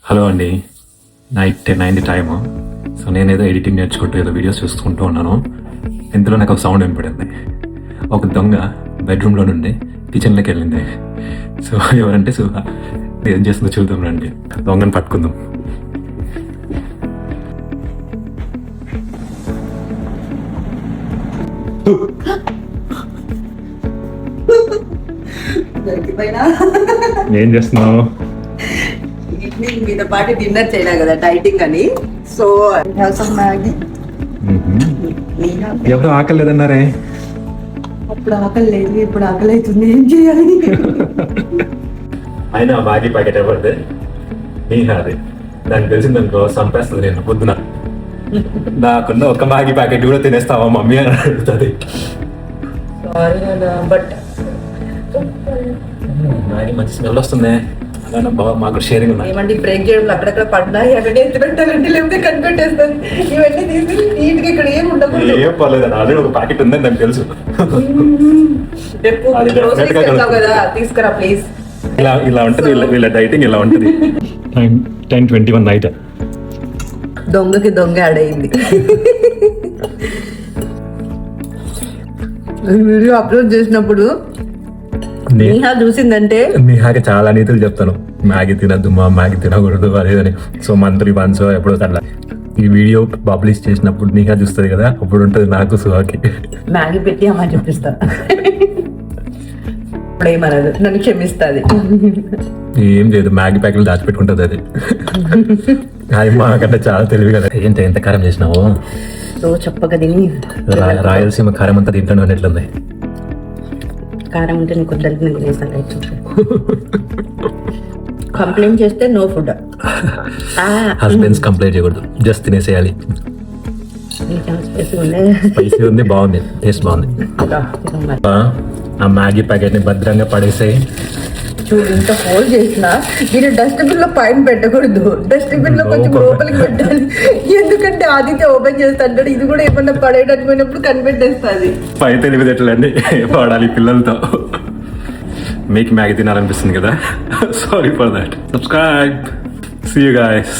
Hello అండి, night 10 అయింది time. So నేనేదో ఎడిటింగ్ నేర్చుకుంటూ ఏదో వీడియోస్ చూసుకుంటూ ఉన్నాను. ఇంతలో నాకు ఒక సౌండ్ వినపడింది. ఒక దొంగ బెడ్రూమ్లో నుండి కిచెన్లోకి వెళ్ళింది. సో ఎవరంటే సుహ. ఏం చేస్తుందో చూద్దాం రండి, దొంగని పట్టుకుందాం. ఏం చేస్తున్నావు? ఈవినింగ్ మీతో పాటు డిన్నర్ చేయలే కదా డైటింగ్ అని, సో మ్యాగీ. ఎవరు ఆకలి లేదన్నారే? అప్పుడు ఆకలి లేదు, ఇప్పుడు ఆకలి అవుతుంది. ఏం చేయాలి? అయినా మ్యాగీ ప్యాకెట్ ఎవరిదే? నీ అది దానికి తెలిసిందనుకో చంపేస్తుంది. నేను పొద్దున నాకున్న ఒక మ్యాగీ ప్యాకెట్ కూడా తినేస్తావా మమ్మీ అని అడుగుతుంది. సారీ అన్నా, బట్ మ్యాగీ మంచి స్మెల్ వస్తుంది. అలానే బాగా మాకు షేరింగ్ ఉన్నాయి. ఏమంటే బ్రేక్ చేయడం అక్కడక్కడ పడినాయి, అవన్నీ ఎత్తి పెట్టాలంటే లేకపోతే కనిపెట్టేస్తాను. ఇవన్నీ తీసి నీట్గా ఇక్కడ ఏం ఉండకూడదు. ఏం పర్లేదు, ఆల్రెడీ ఒక ప్యాకెట్ ఉందని నాకు తెలుసు. రేపు అది groceries definitely వెళ్తావు కదా, తీసుకురా ప్లీజ్. ఇలా ఉంటుంది వీళ్ళ డైటింగ్, ఇలా ఉంటుంది. 10:21 నైట్. దొంగకి దొంగ యాడ్ అయింది. వీడియో అప్లోడ్ చేసినప్పుడు నేహా చూసిందంటే నేహాకి చాలా నీతులు చెప్తాను. మ్యాగీ తినద్దు మా, మ్యాగీ తినకూడదు అదేదని. సో మంత్లీ వన్స్ ఎప్పుడో అట్లా ఈ వీడియో పబ్లిష్ చేసినప్పుడు నేహా చూస్తుంది కదా, అప్పుడు ఉంటుంది నాకు సుహాకి. మ్యాగీ పెట్టి అమ్మ చూపిస్తా. ఇప్పుడేమనదు, నన్ను క్షమిస్తుంది. ఏం లేదు, మ్యాగీ ప్యాకెట్లు దాచిపెట్టుకుంటుంది అది. అది మాకంటే చాలా తెలివి కదా. ఏంటి ఎంత కారం చేసినావు? సో చెప్పక తిని రాయలసీమ కారం అంతా దీంట్లో ఎట్లుంది? కారం ఉంటే నీకు వద్దంటే నేను తినేస్తాను. కంప్లైంట్ చేస్తే నో ఫుడ్. హస్బెండ్స్ కంప్లైంట్ చేయకూడదు, జస్ట్ తినేసేయాలి. స్పైసీ ఉంది, బాగుంది, టేస్ట్ బాగుంది. ఆ మ్యాగీ ప్యాకెట్ ని భద్రంగా పడేసాయి. చూడు, ఇంత హోల్ చేసిన నేను డస్ట్బిన్ లో పైన పెట్టకూడదు, డస్ట్బిన్ లో కొంచెం లోపలికి పెట్టాలి. ఎందుకంటే ఆదిత్య ఓపెన్ చేస్తా అంటాడు, ఇది కూడా ఏమన్నా పడేయడానికి పోయినప్పుడు కనిపెట్టేస్తుంది. పై తెలివితేటలండి వాడాలి పిల్లలతో. మీకు మ్యాగీ తినాలనిపిస్తుంది కదా, sorry for that. Subscribe. See you guys.